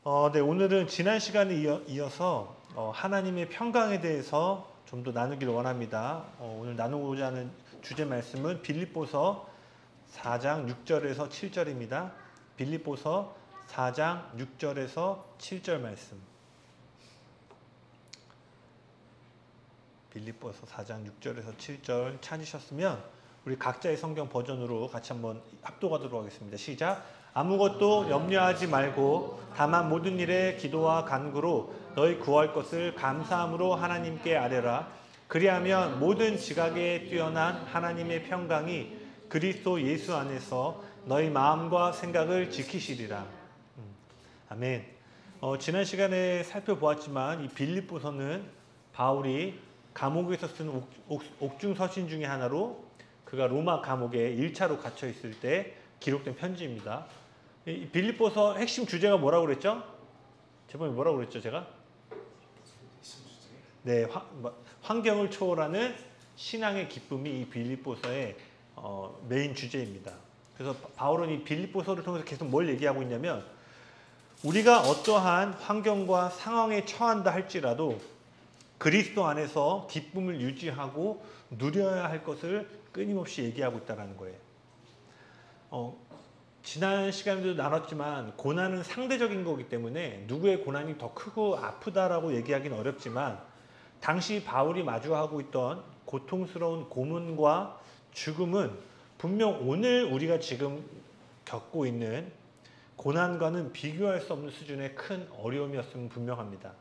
네, 오늘은 지난 시간에 이어서 하나님의 평강에 대해서 좀 더 나누기를 원합니다. 오늘 나누고자 하는 주제 말씀은 빌립보서 4장 6절에서 7절입니다. 빌립보서 4장 6절에서 7절 말씀. 빌립보서 4장 6절에서 7절 찾으셨으면 우리 각자의 성경 버전으로 같이 한번 합독하도록 하겠습니다. 시작! 아무것도 염려하지 말고 다만 모든 일에 기도와 간구로 너희 구할 것을 감사함으로 하나님께 아뢰라. 그리하면 모든 지각에 뛰어난 하나님의 평강이 그리스도 예수 안에서 너희 마음과 생각을 지키시리라. 아멘. 지난 시간에 살펴보았지만 이 빌립보서는 바울이 감옥에서 쓴 옥중 서신 중에 하나로 그가 로마 감옥에 1차로 갇혀 있을 때 기록된 편지입니다. 이 빌립보서 핵심 주제가 뭐라고 그랬죠? 저번에 뭐라고 그랬죠, 제가? 네, 환경을 초월하는 신앙의 기쁨이 이 빌립보서의 메인 주제입니다. 그래서 바울은 이 빌립보서를 통해서 계속 뭘 얘기하고 있냐면 우리가 어떠한 환경과 상황에 처한다 할지라도 그리스도 안에서 기쁨을 유지하고 누려야 할 것을 끊임없이 얘기하고 있다는 거예요. 지난 시간에도 나눴지만 고난은 상대적인 거기 때문에 누구의 고난이 더 크고 아프다라고 얘기하기는 어렵지만 당시 바울이 마주하고 있던 고통스러운 고문과 죽음은 분명 오늘 우리가 지금 겪고 있는 고난과는 비교할 수 없는 수준의 큰 어려움이었으면 분명합니다.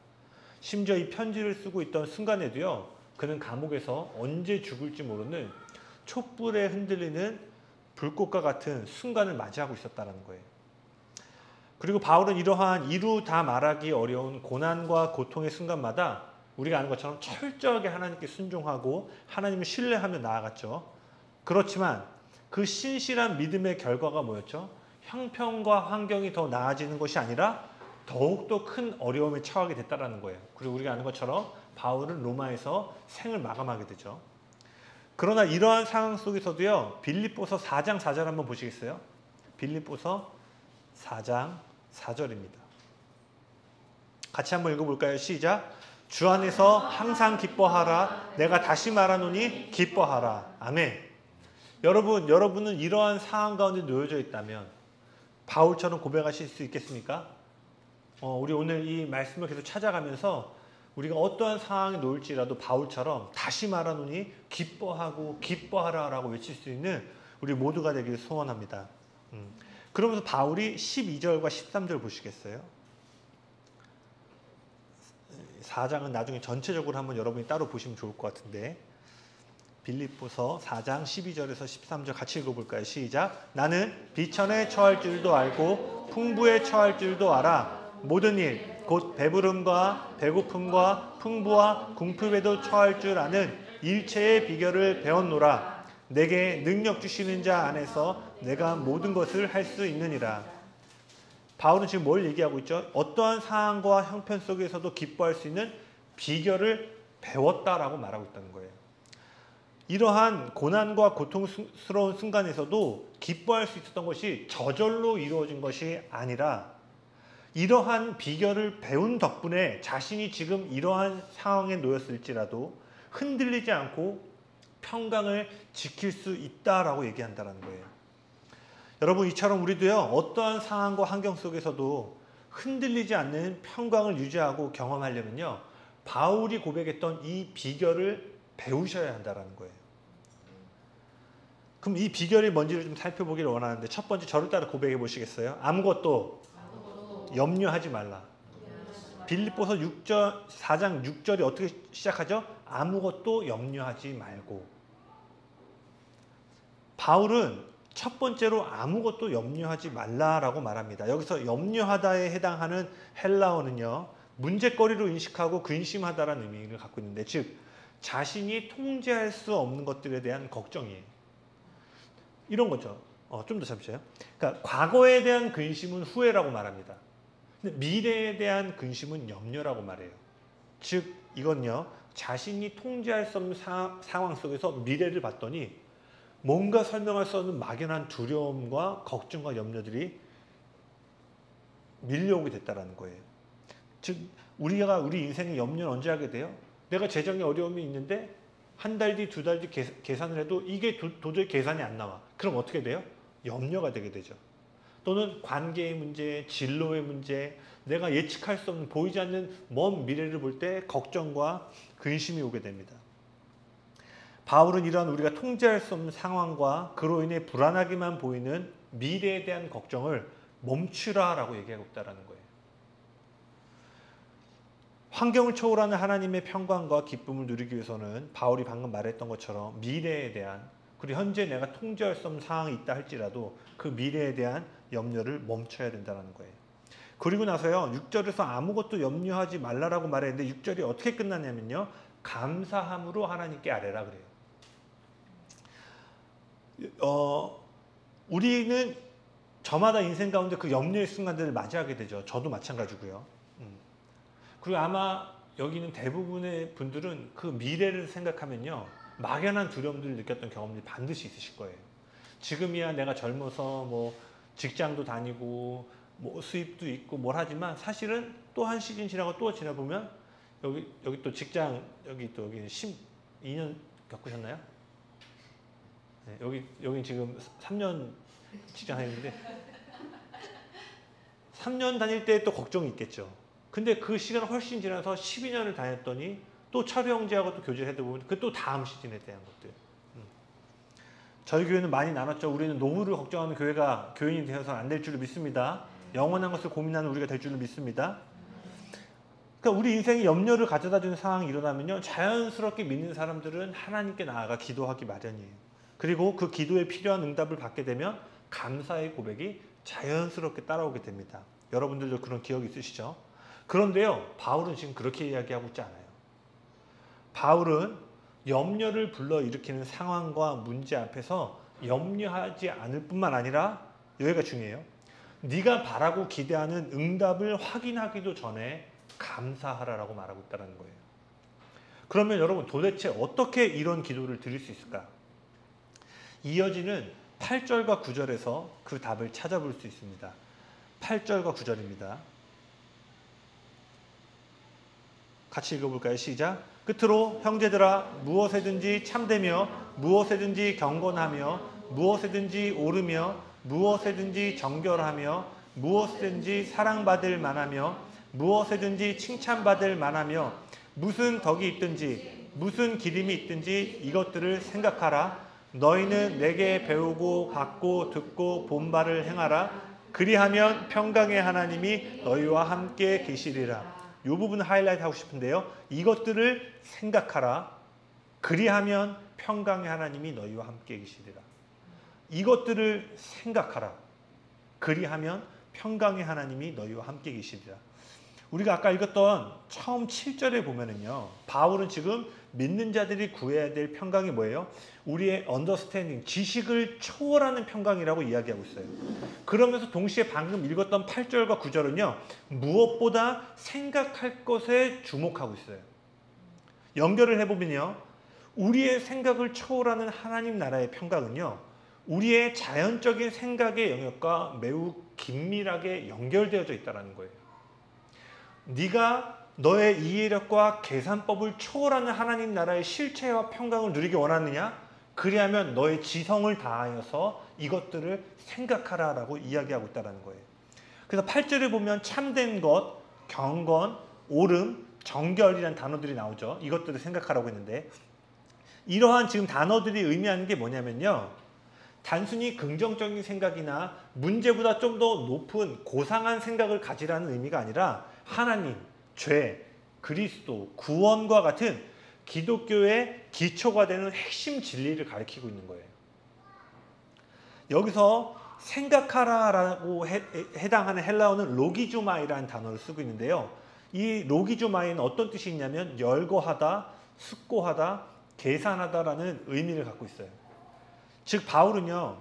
심지어 이 편지를 쓰고 있던 순간에도요, 그는 감옥에서 언제 죽을지 모르는 촛불에 흔들리는 불꽃과 같은 순간을 맞이하고 있었다는 거예요. 그리고 바울은 이러한 이루 다 말하기 어려운 고난과 고통의 순간마다 우리가 아는 것처럼 철저하게 하나님께 순종하고 하나님을 신뢰하며 나아갔죠. 그렇지만 그 신실한 믿음의 결과가 뭐였죠? 형편과 환경이 더 나아지는 것이 아니라 더욱더 큰 어려움에 처하게 됐다는 거예요. 그리고 우리가 아는 것처럼 바울은 로마에서 생을 마감하게 되죠. 그러나 이러한 상황 속에서도요, 빌립보서 4장 4절 한번 보시겠어요? 빌립보서 4장 4절입니다. 같이 한번 읽어볼까요? 시작! 주 안에서 항상 기뻐하라. 내가 다시 말하노니 기뻐하라. 아멘. 여러분은 이러한 상황 가운데 놓여져 있다면 바울처럼 고백하실 수 있겠습니까? 우리 오늘 이 말씀을 계속 찾아가면서 우리가 어떠한 상황에 놓일지라도 바울처럼 다시 말하노니 기뻐하고 기뻐하라라고 외칠 수 있는 우리 모두가 되기를 소원합니다. 그러면서 바울이 12절과 13절 보시겠어요? 4장은 나중에 전체적으로 한번 여러분이 따로 보시면 좋을 것 같은데 빌립보서 4장 12절에서 13절 같이 읽어볼까요? 시작! 나는 비천에 처할 줄도 알고 풍부에 처할 줄도 알아. 모든 일 곧 배부름과 배고픔과 풍부와 궁핍에도 처할 줄 아는 일체의 비결을 배웠노라. 내게 능력 주시는 자 안에서 내가 모든 것을 할 수 있느니라. 바울은 지금 뭘 얘기하고 있죠? 어떠한 상황과 형편 속에서도 기뻐할 수 있는 비결을 배웠다라고 말하고 있다는 거예요. 이러한 고난과 고통스러운 순간에서도 기뻐할 수 있었던 것이 저절로 이루어진 것이 아니라 이러한 비결을 배운 덕분에 자신이 지금 이러한 상황에 놓였을지라도 흔들리지 않고 평강을 지킬 수 있다라고 얘기한다는 거예요. 여러분, 이처럼 우리도요, 어떠한 상황과 환경 속에서도 흔들리지 않는 평강을 유지하고 경험하려면요, 바울이 고백했던 이 비결을 배우셔야 한다는 거예요. 그럼 이 비결이 뭔지를 좀 살펴보기를 원하는데 첫 번째 저를 따라 고백해 보시겠어요? 아무것도 염려하지 말라. 빌립보서 4장 6절이 어떻게 시작하죠? 아무것도 염려하지 말고. 바울은 첫 번째로 아무것도 염려하지 말라라고 말합니다. 여기서 염려하다에 해당하는 헬라어는요, 문제거리로 인식하고 근심하다라는 의미를 갖고 있는데, 즉 자신이 통제할 수 없는 것들에 대한 걱정이에요. 이런 거죠. 좀 더 잡으세요. 그러니까 과거에 대한 근심은 후회라고 말합니다. 근데 미래에 대한 근심은 염려라고 말해요. 즉 이건요, 자신이 통제할 수 없는 상황 속에서 미래를 봤더니 뭔가 설명할 수 없는 막연한 두려움과 걱정과 염려들이 밀려오게 됐다라는 거예요. 즉 우리가 우리 인생의 염려는 언제 하게 돼요? 내가 재정에 어려움이 있는데 한 달 뒤, 두 달 뒤 계산을 해도 이게 도저히 계산이 안 나와. 그럼 어떻게 돼요? 염려가 되게 되죠. 또는 관계의 문제, 진로의 문제, 내가 예측할 수 없는 보이지 않는 먼 미래를 볼 때 걱정과 근심이 오게 됩니다. 바울은 이러한 우리가 통제할 수 없는 상황과 그로 인해 불안하게만 보이는 미래에 대한 걱정을 멈추라라고 얘기하고 있다는 거예요. 환경을 초월하는 하나님의 평강과 기쁨을 누리기 위해서는 바울이 방금 말했던 것처럼 미래에 대한, 그리고 현재 내가 통제할 수 없는 상황이 있다 할지라도 그 미래에 대한 염려를 멈춰야 된다는 거예요. 그리고 나서요 6절에서 아무것도 염려하지 말라라고 말했는데 6절이 어떻게 끝났냐면요, 감사함으로 하나님께 아뢰라 그래요. 우리는 저마다 인생 가운데 그 염려의 순간들을 맞이하게 되죠. 저도 마찬가지고요. 그리고 아마 여기 있는 대부분의 분들은 그 미래를 생각하면요 막연한 두려움들을 느꼈던 경험들이 반드시 있으실 거예요. 지금이야 내가 젊어서 뭐 직장도 다니고 뭐 수입도 있고 뭘 하지만 사실은 또 한 시즌 지나고 또 지나보면 여기 또 직장 여기 12년 겪으셨나요? 네, 여기 지금 3년 직장 다니는데 3년 다닐 때 또 걱정이 있겠죠. 근데 그 시간 훨씬 지나서 12년을 다녔더니 또 철우 형제하고 또 교제를 해보면 그 또 다음 시즌에 대한 것들. 저희 교회는 많이 나눴죠. 우리는 노후를 걱정하는 교회가 교인이 되어서는 안 될 줄을 믿습니다. 영원한 것을 고민하는 우리가 될 줄을 믿습니다. 그러니까 우리 인생에 염려를 가져다주는 상황이 일어나면요 자연스럽게 믿는 사람들은 하나님께 나아가 기도하기 마련이에요. 그리고 그 기도에 필요한 응답을 받게 되면 감사의 고백이 자연스럽게 따라오게 됩니다. 여러분들도 그런 기억이 있으시죠? 그런데요 바울은 지금 그렇게 이야기하고 있지 않아요. 바울은 염려를 불러일으키는 상황과 문제 앞에서 염려하지 않을 뿐만 아니라, 여기가 중요해요, 네가 바라고 기대하는 응답을 확인하기도 전에 감사하라라고 말하고 있다는 거예요. 그러면 여러분 도대체 어떻게 이런 기도를 드릴 수 있을까? 이어지는 8절과 9절에서 그 답을 찾아볼 수 있습니다. 8절과 9절입니다. 같이 읽어볼까요? 시작. 끝으로 형제들아 무엇에든지 참되며 무엇에든지 경건하며 무엇에든지 옳으며 무엇에든지 정결하며 무엇에든지 사랑받을 만하며 무엇에든지 칭찬받을 만하며 무슨 덕이 있든지 무슨 기림이 있든지 이것들을 생각하라. 너희는 내게 배우고 받고 듣고 본 바를 행하라. 그리하면 평강의 하나님이 너희와 함께 계시리라. 이 부분 하이라이트 하고 싶은데요. 이것들을 생각하라. 그리하면 평강의 하나님이 너희와 함께 계시리라. 이것들을 생각하라. 그리하면 평강의 하나님이 너희와 함께 계시리라. 우리가 아까 읽었던 처음 7절에 보면은요, 바울은 지금 믿는 자들이 구해야 될 평강이 뭐예요? 우리의 언더스탠딩, 지식을 초월하는 평강이라고 이야기하고 있어요. 그러면서 동시에 방금 읽었던 8절과 9절은요, 무엇보다 생각할 것에 주목하고 있어요. 연결을 해보면요, 우리의 생각을 초월하는 하나님 나라의 평강은요, 우리의 자연적인 생각의 영역과 매우 긴밀하게 연결되어져 있다는 거예요. 네가 너의 이해력과 계산법을 초월하는 하나님 나라의 실체와 평강을 누리기 원하느냐? 그리하면 너의 지성을 다하여서 이것들을 생각하라라고 이야기하고 있다는 거예요. 그래서 8절에 보면 참된 것, 경건, 옳음, 정결이라는 단어들이 나오죠. 이것들을 생각하라고 했는데, 이러한 지금 단어들이 의미하는 게 뭐냐면요, 단순히 긍정적인 생각이나 문제보다 좀 더 높은 고상한 생각을 가지라는 의미가 아니라 하나님, 죄, 그리스도, 구원과 같은 기독교의 기초가 되는 핵심 진리를 가리키고 있는 거예요. 여기서 생각하라라고 해당하는 헬라어는 로기조마이라는 단어를 쓰고 있는데요. 이 로기조마이는 어떤 뜻이 있냐면 열거하다, 숙고하다, 계산하다라는 의미를 갖고 있어요. 즉 바울은요,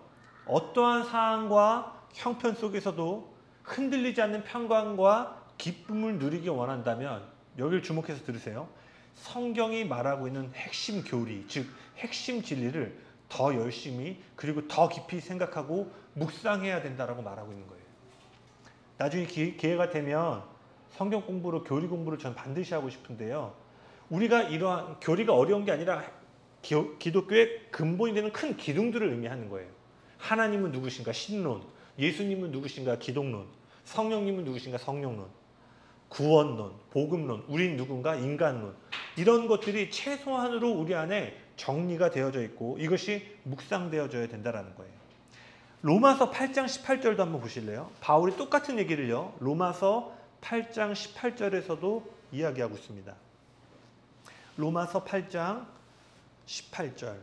어떠한 상황과 형편 속에서도 흔들리지 않는 평강과 기쁨을 누리기 원한다면, 여기를 주목해서 들으세요. 성경이 말하고 있는 핵심 교리, 즉 핵심 진리를 더 열심히 그리고 더 깊이 생각하고 묵상해야 된다라고 말하고 있는 거예요. 나중에 기회가 되면 성경 공부를, 교리 공부를 전 반드시 하고 싶은데요. 우리가 이러한 교리가 어려운 게 아니라 기독교의 근본이 되는 큰 기둥들을 의미하는 거예요. 하나님은 누구신가? 신론. 예수님은 누구신가? 기독론. 성령님은 누구신가? 성령론. 구원론, 복음론, 우린 누군가? 인간론. 이런 것들이 최소한으로 우리 안에 정리가 되어져 있고 이것이 묵상되어져야 된다는 거예요. 로마서 8장 18절도 한번 보실래요? 바울이 똑같은 얘기를요. 로마서 8장 18절에서도 이야기하고 있습니다. 로마서 8장 18절.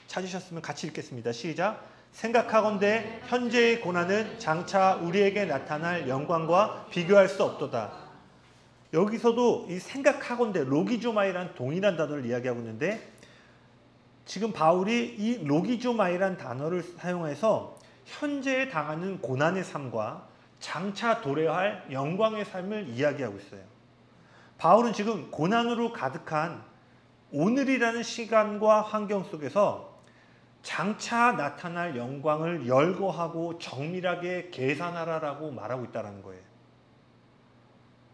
찾으셨으면 같이 읽겠습니다. 시작. 생각하건대 현재의 고난은 장차 우리에게 나타날 영광과 비교할 수 없도다. 여기서도 이 생각하건대, 로기조마이란 동일한 단어를 이야기하고 있는데 지금 바울이 이 로기조마이란 단어를 사용해서 현재에 당하는 고난의 삶과 장차 도래할 영광의 삶을 이야기하고 있어요. 바울은 지금 고난으로 가득한 오늘이라는 시간과 환경 속에서 장차 나타날 영광을 열거하고 정밀하게 계산하라라고 말하고 있다는 거예요.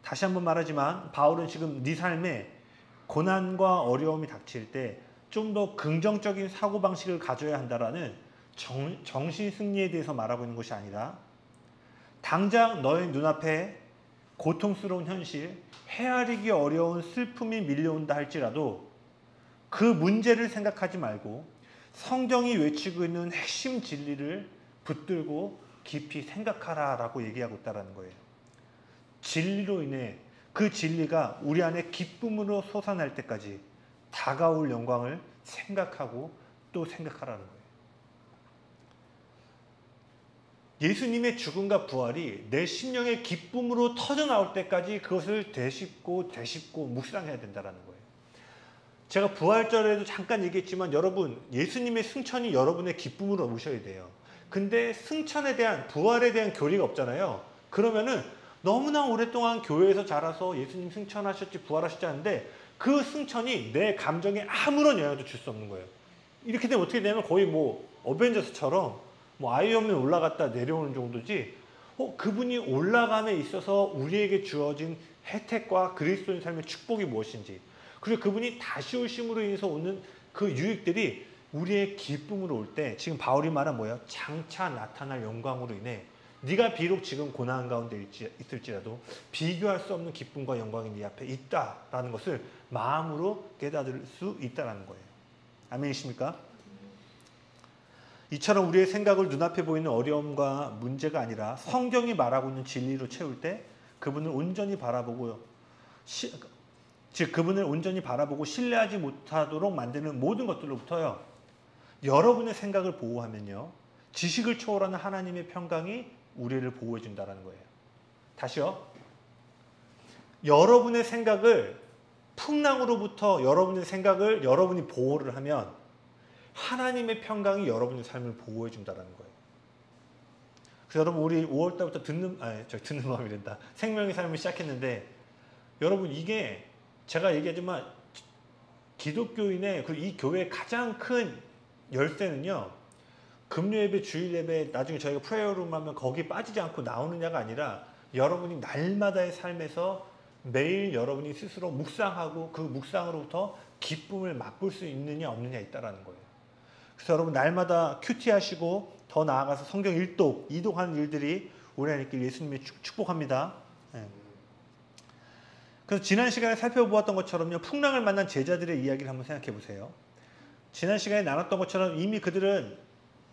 다시 한번 말하지만 바울은 지금 네 삶에 고난과 어려움이 닥칠 때 좀 더 긍정적인 사고방식을 가져야 한다라는 정신승리에 대해서 말하고 있는 것이 아니라 당장 너의 눈앞에 고통스러운 현실, 헤아리기 어려운 슬픔이 밀려온다 할지라도 그 문제를 생각하지 말고 성경이 외치고 있는 핵심 진리를 붙들고 깊이 생각하라 라고 얘기하고 있다는 거예요. 진리로 인해 그 진리가 우리 안에 기쁨으로 솟아날 때까지 다가올 영광을 생각하고 또 생각하라는 거예요. 예수님의 죽음과 부활이 내 심령의 기쁨으로 터져나올 때까지 그것을 되씹고 묵상해야 된다는 거예요. 제가 부활절에도 잠깐 얘기했지만 여러분, 예수님의 승천이 여러분의 기쁨으로 오셔야 돼요. 근데 승천에 대한, 부활에 대한 교리가 없잖아요. 그러면은 너무나 오랫동안 교회에서 자라서 예수님 승천하셨지 부활하셨지 하는데 그 승천이 내 감정에 아무런 영향도 줄 수 없는 거예요. 이렇게 되면 어떻게 되면 거의 뭐 어벤져스처럼 뭐 아이언맨 올라갔다 내려오는 정도지 그분이 올라감에 있어서 우리에게 주어진 혜택과 그리스도인 삶의 축복이 무엇인지, 그리고 그분이 다시 오심으로 인해서 오는 그 유익들이 우리의 기쁨으로 올 때, 지금 바울이 말한 뭐예요? 장차 나타날 영광으로 인해 네가 비록 지금 고난 가운데 있을지라도 비교할 수 없는 기쁨과 영광이 네 앞에 있다라는 것을 마음으로 깨달을 수 있다는 거예요. 아멘이십니까? 이처럼 우리의 생각을 눈앞에 보이는 어려움과 문제가 아니라 성경이 말하고 있는 진리로 채울 때 그분을 온전히 바라보고 그분을 온전히 바라보고 신뢰하지 못하도록 만드는 모든 것들로부터요, 여러분의 생각을 보호하면요, 지식을 초월하는 하나님의 평강이 우리를 보호해 준다는 거예요. 다시요. 여러분의 생각을, 풍랑으로부터 여러분의 생각을 여러분이 보호를 하면 하나님의 평강이 여러분의 삶을 보호해 준다는 거예요. 그래서 여러분, 우리 5월 달부터 듣는 마음이 된다. 생명의 삶을 시작했는데, 여러분, 이게 제가 얘기하지만 기독교인의 이 교회의 가장 큰 열쇠는요, 금요예배, 주일예배, 나중에 저희가 프레이어룸 하면 거기 빠지지 않고 나오느냐가 아니라 여러분이 날마다의 삶에서 매일 여러분이 스스로 묵상하고 그 묵상으로부터 기쁨을 맛볼 수 있느냐 없느냐 있다라는 거예요. 그래서 여러분, 날마다 큐티하시고 더 나아가서 성경 이독하는 일들이 우리 안에 있길 예수님이 축복합니다. 네. 그래서 지난 시간에 살펴보았던 것처럼요, 풍랑을 만난 제자들의 이야기를 한번 생각해 보세요. 지난 시간에 나눴던 것처럼 이미 그들은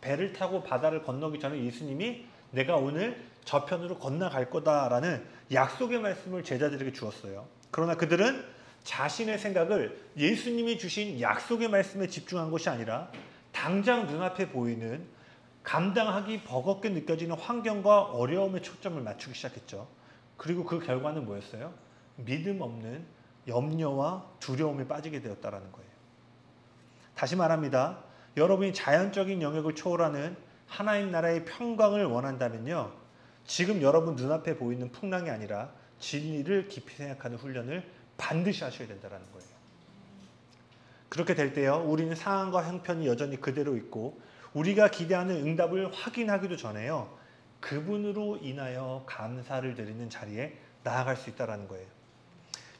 배를 타고 바다를 건너기 전에 예수님이 내가 오늘 저편으로 건너갈 거다라는 약속의 말씀을 제자들에게 주었어요. 그러나 그들은 자신의 생각을 예수님이 주신 약속의 말씀에 집중한 것이 아니라 당장 눈앞에 보이는 감당하기 버겁게 느껴지는 환경과 어려움에 초점을 맞추기 시작했죠. 그리고 그 결과는 뭐였어요? 믿음 없는 염려와 두려움에 빠지게 되었다는 거예요. 다시 말합니다. 여러분이 자연적인 영역을 초월하는 하나님 나라의 평강을 원한다면요, 지금 여러분 눈앞에 보이는 풍랑이 아니라 진리를 깊이 생각하는 훈련을 반드시 하셔야 된다는 거예요. 그렇게 될 때요, 우리는 상황과 형편이 여전히 그대로 있고 우리가 기대하는 응답을 확인하기도 전에요. 그분으로 인하여 감사를 드리는 자리에 나아갈 수 있다는 거예요.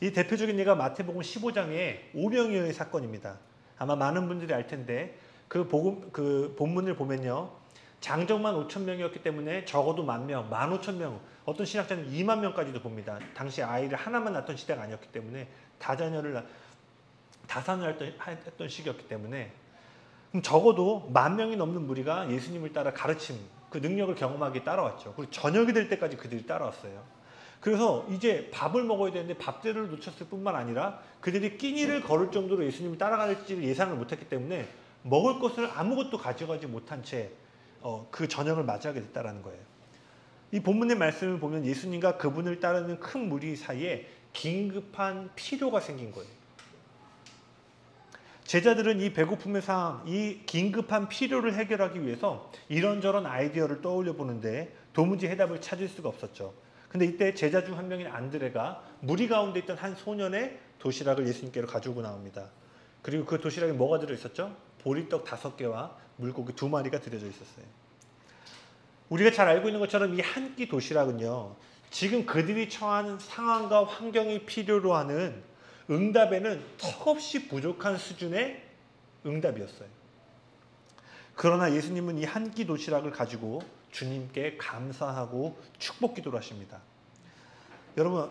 이 대표적인 예가 마태복음 15장의 오병이어의 사건입니다. 아마 많은 분들이 알 텐데 그 본문을 보면요. 장정만 5천 명이었기 때문에 적어도 10,000명, 15,000명, 어떤 신학자는 2만 명까지도 봅니다. 당시 아이를 하나만 낳던 시대가 아니었기 때문에 다산을 했던 시기였기 때문에 그럼 적어도 10,000명이 넘는 무리가 예수님을 따라 가르침, 그 능력을 경험하기 따라왔죠. 그리고 저녁이 될 때까지 그들이 따라왔어요. 그래서 이제 밥을 먹어야 되는데 밥대를 놓쳤을 뿐만 아니라 그들이 끼니를 걸을 정도로 예수님을 따라갈지를 예상을 못했기 때문에 먹을 것을 아무것도 가져가지 못한 채 그 저녁을 맞이하게 됐다는 거예요. 이 본문의 말씀을 보면 예수님과 그분을 따르는 큰 무리 사이에 긴급한 필요가 생긴 거예요. 제자들은 이 배고픔의 상황, 이 긴급한 필요를 해결하기 위해서 이런저런 아이디어를 떠올려 보는데 도무지 해답을 찾을 수가 없었죠. 근데 이때 제자 중 한 명인 안드레가 무리 가운데 있던 한 소년의 도시락을 예수님께로 가지고 나옵니다. 그리고 그 도시락에 뭐가 들어있었죠? 보리떡 5개와 물고기 2마리가 들여져 있었어요. 우리가 잘 알고 있는 것처럼 이 한 끼 도시락은요, 지금 그들이 처한 상황과 환경이 필요로 하는 응답에는 턱없이 부족한 수준의 응답이었어요. 그러나 예수님은 이 한 끼 도시락을 가지고 주님께 감사하고 축복 기도를 하십니다. 여러분,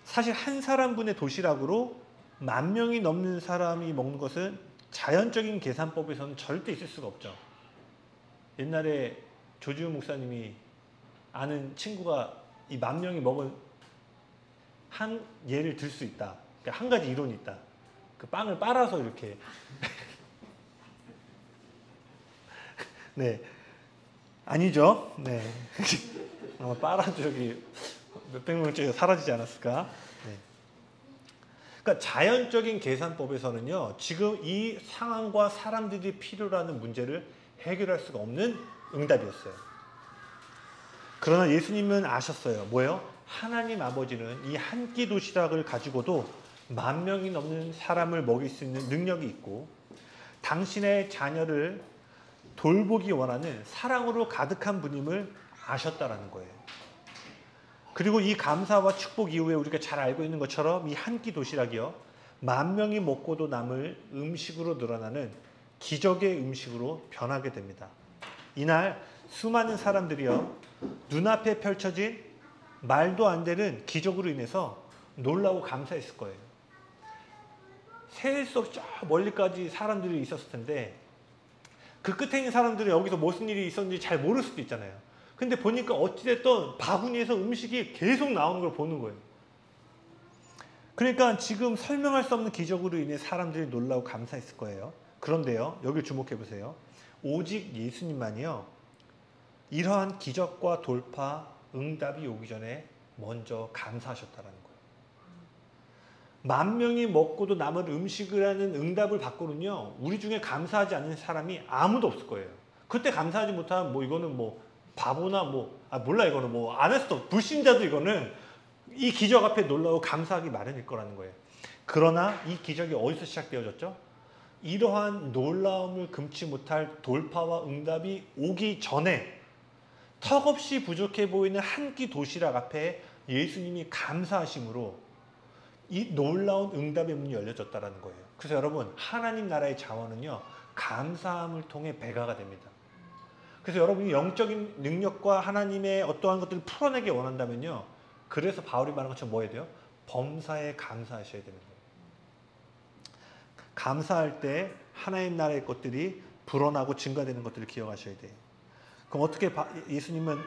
사실 한 사람분의 도시락으로 10,000명이 넘는 사람이 먹는 것은 자연적인 계산법에서는 절대 있을 수가 없죠. 옛날에 조지훈 목사님이 아는 친구가 이 10,000명이 먹은 한 예를 들 수 있다. 한 가지 이론이 있다. 그 빵을 빨아서 이렇게 네, 아니죠. 네, 아마 빨아도 저기 몇백 명쯤 사라지지 않았을까. 네. 그러니까 자연적인 계산법에서는요, 지금 이 상황과 사람들이 필요로 하는 문제를 해결할 수가 없는 응답이었어요. 그러나 예수님은 아셨어요. 뭐예요? 하나님 아버지는 이 한 끼 도시락을 가지고도 10,000명이 넘는 사람을 먹일 수 있는 능력이 있고 당신의 자녀를 돌보기 원하는 사랑으로 가득한 분임을 아셨다라는 거예요. 그리고 이 감사와 축복 이후에 우리가 잘 알고 있는 것처럼 이 한 끼 도시락이요, 10,000명이 먹고도 남을 음식으로 늘어나는 기적의 음식으로 변하게 됩니다. 이날 수많은 사람들이요, 눈앞에 펼쳐진 말도 안 되는 기적으로 인해서 놀라고 감사했을 거예요. 셀 수 없이 저 멀리까지 사람들이 있었을 텐데 그 끝에 있는 사람들은 여기서 무슨 일이 있었는지 잘 모를 수도 있잖아요. 근데 보니까 어찌됐든 바구니에서 음식이 계속 나오는 걸 보는 거예요. 그러니까 지금 설명할 수 없는 기적으로 인해 사람들이 놀라고 감사했을 거예요. 그런데요, 여기 주목해 보세요. 오직 예수님만이요, 이러한 기적과 돌파, 응답이 오기 전에 먼저 감사하셨다는 거예요. 10,000명이 먹고도 남을 음식이라는 응답을 받고는요, 우리 중에 감사하지 않는 사람이 아무도 없을 거예요. 그때 감사하지 못하면 뭐 이거는 뭐 바보나 몰라, 이거는 뭐 안 했어. 불신자도 이거는 이 기적 앞에 놀라고 감사하기 마련일 거라는 거예요. 그러나 이 기적이 어디서 시작되어졌죠? 이러한 놀라움을 금치 못할 돌파와 응답이 오기 전에 턱없이 부족해 보이는 한 끼 도시락 앞에 예수님이 감사하심으로 이 놀라운 응답의 문이 열려졌다는 거예요. 그래서 여러분, 하나님 나라의 자원은요, 감사함을 통해 배가가 됩니다. 그래서 여러분이 영적인 능력과 하나님의 어떠한 것들을 풀어내기 원한다면요, 그래서 바울이 말한 것처럼 뭐 해야 돼요? 범사에 감사하셔야 되는 거예요. 감사할 때 하나님 나라의 것들이 불어나고 증가되는 것들을 기억하셔야 돼요. 그럼 어떻게 예수님은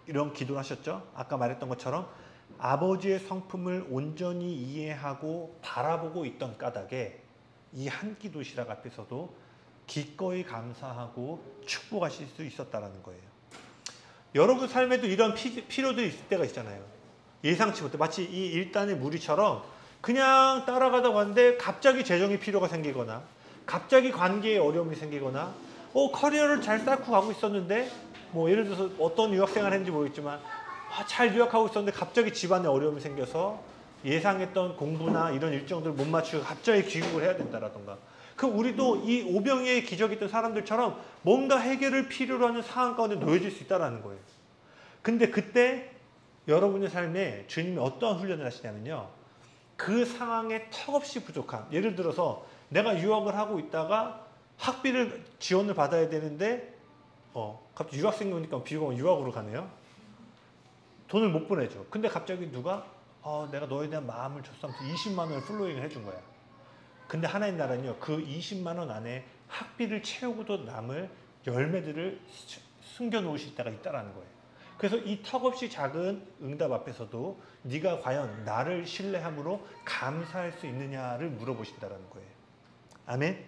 이런 기도를 하셨죠? 아까 말했던 것처럼 아버지의 성품을 온전히 이해하고 바라보고 있던 까닭에 이 한 끼 도시락 앞에서도 기꺼이 감사하고 축복하실 수 있었다는 거예요. 여러분 삶에도 이런 필요들이 있을 때가 있잖아요. 예상치 못해. 마치 이 일단의 무리처럼 그냥 따라가다 왔는데 갑자기 재정의 필요가 생기거나 갑자기 관계에 어려움이 생기거나 커리어를 잘 쌓고 가고 있었는데 뭐 예를 들어서 어떤 유학생활 했는지 모르겠지만 잘 유학하고 있었는데 갑자기 집안에 어려움이 생겨서 예상했던 공부나 이런 일정들을 못 맞추고 갑자기 귀국을 해야 된다라던가, 그 우리도 이 오병이의 기적이 있던 사람들처럼 뭔가 해결을 필요로 하는 상황 가운데 놓여질 수 있다는 거예요. 근데 그때 여러분의 삶에 주님이 어떠한 훈련을 하시냐면요. 그 상황에 턱없이 부족한, 예를 들어서 내가 유학을 하고 있다가 학비를 지원을 받아야 되는데 갑자기 유학생이 오니까 비용이 유학으로 가네요. 돈을 못 보내죠. 근데 갑자기 누가 내가 너에 대한 마음을 줬어 하면서 20만 원을 플로잉을 해준 거야. 근데 하나님 나라는요. 그 20만 원 안에 학비를 채우고도 남을 열매들을 숨겨놓으실 때가 있다는 거예요. 그래서 이 턱없이 작은 응답 앞에서도 네가 과연 나를 신뢰함으로 감사할 수 있느냐를 물어보신다는 거예요. 아멘.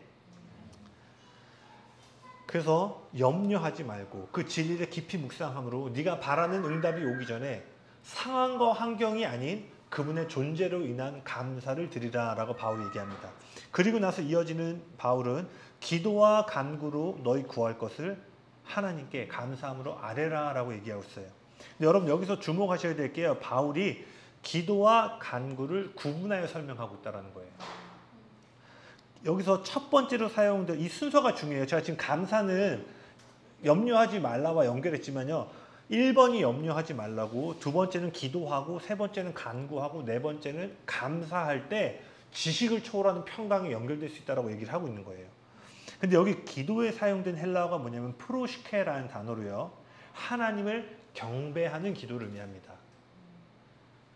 그래서 염려하지 말고 그 진리를 깊이 묵상함으로 네가 바라는 응답이 오기 전에 상황과 환경이 아닌 그분의 존재로 인한 감사를 드리라 라고 바울이 얘기합니다. 그리고 나서 이어지는 바울은 기도와 간구로 너희 구할 것을 하나님께 감사함으로 아뢰라 라고 얘기하고 있어요. 근데 여러분 여기서 주목하셔야 될 게요. 바울이 기도와 간구를 구분하여 설명하고 있다는 거예요. 여기서 첫 번째로 사용된 이 순서가 중요해요. 제가 지금 감사는 염려하지 말라와 연결했지만요. 1번이 염려하지 말라고, 두 번째는 기도하고, 세 번째는 간구하고, 네 번째는 감사할 때 지식을 초월하는 평강이 연결될 수 있다고 얘기를 하고 있는 거예요. 근데 여기 기도에 사용된 헬라어가 뭐냐면 프로시케라는 단어로요. 하나님을 경배하는 기도를 의미합니다.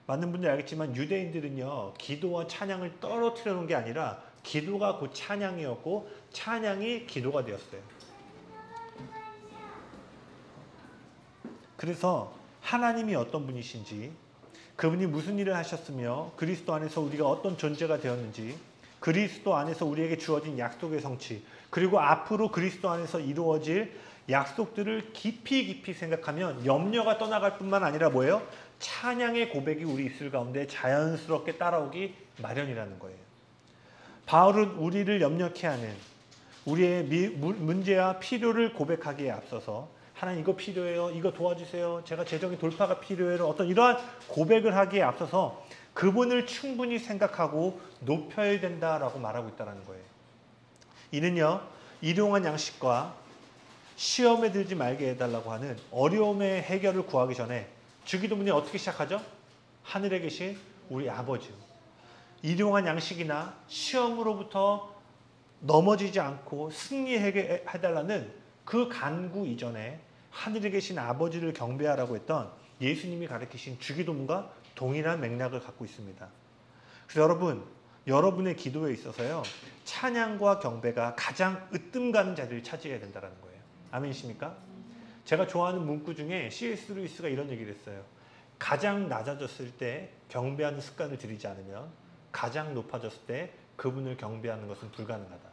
많은 분들이 알겠지만 유대인들은요. 기도와 찬양을 떨어뜨려 놓은 게 아니라 기도가 곧 찬양이었고 찬양이 기도가 되었어요. 그래서 하나님이 어떤 분이신지, 그분이 무슨 일을 하셨으며 그리스도 안에서 우리가 어떤 존재가 되었는지, 그리스도 안에서 우리에게 주어진 약속의 성취, 그리고 앞으로 그리스도 안에서 이루어질 약속들을 깊이 생각하면 염려가 떠나갈 뿐만 아니라 뭐예요? 찬양의 고백이 우리 입술 가운데 자연스럽게 따라오기 마련이라는 거예요. 바울은 우리를 염려케 하는 우리의 문제와 필요를 고백하기에 앞서서 하나님 이거 필요해요. 이거 도와주세요. 제가 재정의 돌파가 필요해요. 어떤 이러한 고백을 하기에 앞서서 그분을 충분히 생각하고 높여야 된다라고 말하고 있다는 거예요. 이는요. 일용한 양식과 시험에 들지 말게 해달라고 하는 어려움의 해결을 구하기 전에 주기도문이 어떻게 시작하죠? 하늘에 계신 우리 아버지요. 일용한 양식이나 시험으로부터 넘어지지 않고 승리하게 해달라는 그 간구 이전에 하늘에 계신 아버지를 경배하라고 했던 예수님이 가르치신 주기도문과 동일한 맥락을 갖고 있습니다. 그래서 여러분의 기도에 있어서요. 찬양과 경배가 가장 으뜸 가는 자리를 차지해야 된다는 거예요. 아멘이십니까? 제가 좋아하는 문구 중에 C.S. 루이스가 이런 얘기를 했어요. 가장 낮아졌을 때 경배하는 습관을 들이지 않으면 가장 높아졌을 때 그분을 경배하는 것은 불가능하다.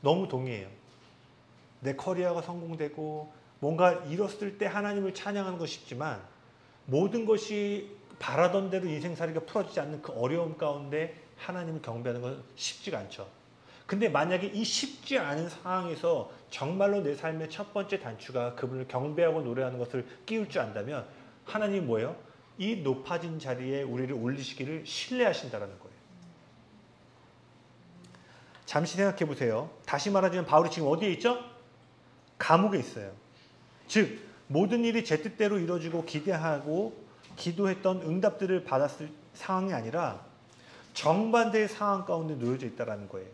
너무 동의해요. 내 커리어가 성공되고 뭔가 이뤘을 때 하나님을 찬양하는 것이 쉽지만 모든 것이 바라던 대로 인생살이가 풀어지지 않는 그 어려움 가운데 하나님을 경배하는 것은 쉽지가 않죠. 근데 만약에 이 쉽지 않은 상황에서 정말로 내 삶의 첫 번째 단추가 그분을 경배하고 노래하는 것을 끼울 줄 안다면 하나님이 뭐예요? 이 높아진 자리에 우리를 올리시기를 신뢰하신다는 거예요. 잠시 생각해 보세요. 다시 말하자면 바울이 지금 어디에 있죠? 감옥에 있어요. 즉 모든 일이 제 뜻대로 이루어지고 기대하고 기도했던 응답들을 받았을 상황이 아니라 정반대의 상황 가운데 놓여져 있다는 거예요.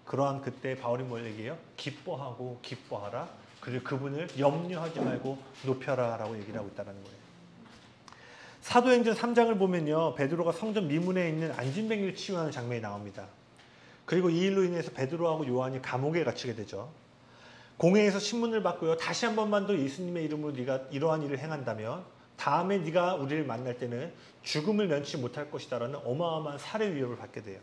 그러한 그때 바울이 뭘 얘기해요? 기뻐하고 기뻐하라. 그리고 그분을 염려하지 말고 높여라 라고 얘기를 하고 있다는 거예요. 사도행전 3장을 보면요. 베드로가 성전 미문에 있는 안진뱅이를 치유하는 장면이 나옵니다. 그리고 이 일로 인해서 베드로하고 요한이 감옥에 갇히게 되죠. 공회에서 신문을 받고요. 다시 한 번만 더 예수님의 이름으로 네가 이러한 일을 행한다면 다음에 네가 우리를 만날 때는 죽음을 면치 못할 것이다라는 어마어마한 살해 위협을 받게 돼요.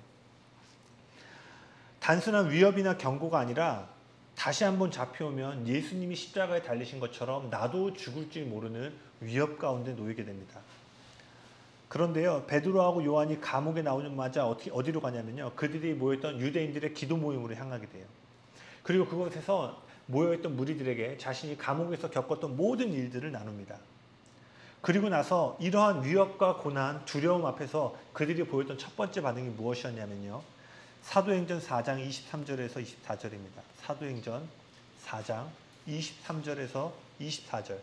단순한 위협이나 경고가 아니라 다시 한번 잡혀오면 예수님이 십자가에 달리신 것처럼 나도 죽을지 모르는 위협 가운데 놓이게 됩니다. 그런데요. 베드로하고 요한이 감옥에 나오자마자 어디로 가냐면요. 그들이 모였던 유대인들의 기도 모임으로 향하게 돼요. 그리고 그곳에서 모여있던 무리들에게 자신이 감옥에서 겪었던 모든 일들을 나눕니다. 그리고 나서 이러한 위협과 고난, 두려움 앞에서 그들이 보였던 첫 번째 반응이 무엇이었냐면요. 사도행전 4장 23절에서 24절입니다. 사도행전 4장 23절에서 24절.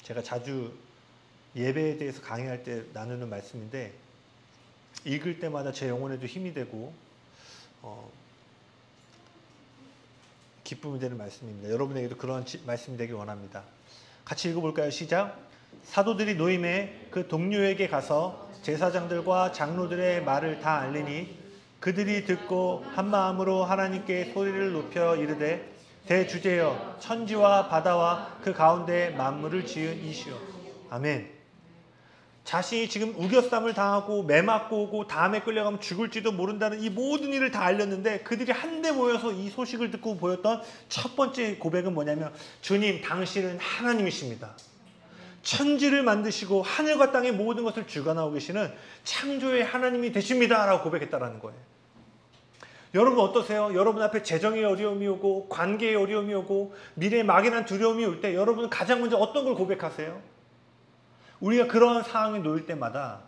제가 자주 예배에 대해서 강의할 때 나누는 말씀인데 읽을 때마다 제 영혼에도 힘이 되고 기쁨이 되는 말씀입니다. 여러분에게도 그러한 말씀이 되길 원합니다. 같이 읽어볼까요? 시작. 사도들이 노임에 그 동료에게 가서 제사장들과 장로들의 말을 다 알리니 그들이 듣고 한마음으로 하나님께 소리를 높여 이르되 대주제여 천지와 바다와 그 가운데 만물을 지은 이시여. 아멘. 자신이 지금 우겨쌈을 당하고 매맞고 오고 다음에 끌려가면 죽을지도 모른다는 이 모든 일을 다 알렸는데 그들이 한데 모여서 이 소식을 듣고 보였던 첫 번째 고백은 뭐냐면 주님 당신은 하나님이십니다. 천지를 만드시고 하늘과 땅의 모든 것을 주관하고 계시는 창조의 하나님이 되십니다 라고 고백했다라는 거예요. 여러분 어떠세요? 여러분 앞에 재정의 어려움이 오고 관계의 어려움이 오고 미래의 막연한 두려움이 올 때 여러분은 가장 먼저 어떤 걸 고백하세요? 우리가 그러한 상황에 놓일 때마다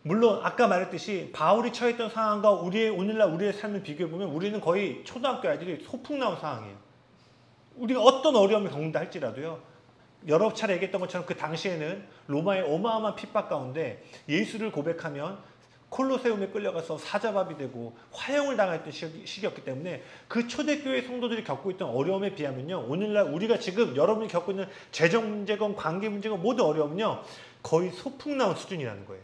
물론 아까 말했듯이 바울이 처했던 상황과 오늘날 우리의 삶을 비교해보면 우리는 거의 초등학교 아이들이 소풍 나온 상황이에요. 우리가 어떤 어려움을 겪는다 할지라도요. 여러 차례 얘기했던 것처럼 그 당시에는 로마의 어마어마한 핍박 가운데 예수를 고백하면 콜로세움에 끌려가서 사자밥이 되고 화형을 당했던 시기였기 때문에 그 초대교회 성도들이 겪고 있던 어려움에 비하면요. 오늘날 우리가 지금 여러분이 겪고 있는 재정 문제건 관계 문제건 모든 어려움은요. 거의 소풍 나온 수준이라는 거예요.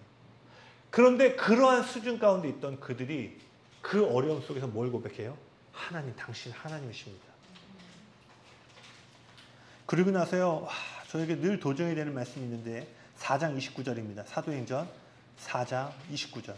그런데 그러한 수준 가운데 있던 그들이 그 어려움 속에서 뭘 고백해요? 하나님, 당신 하나님이십니다. 그리고 나서요. 저에게 늘 도전이 되는 말씀이 있는데 4장 29절입니다. 사도행전 4장 29절.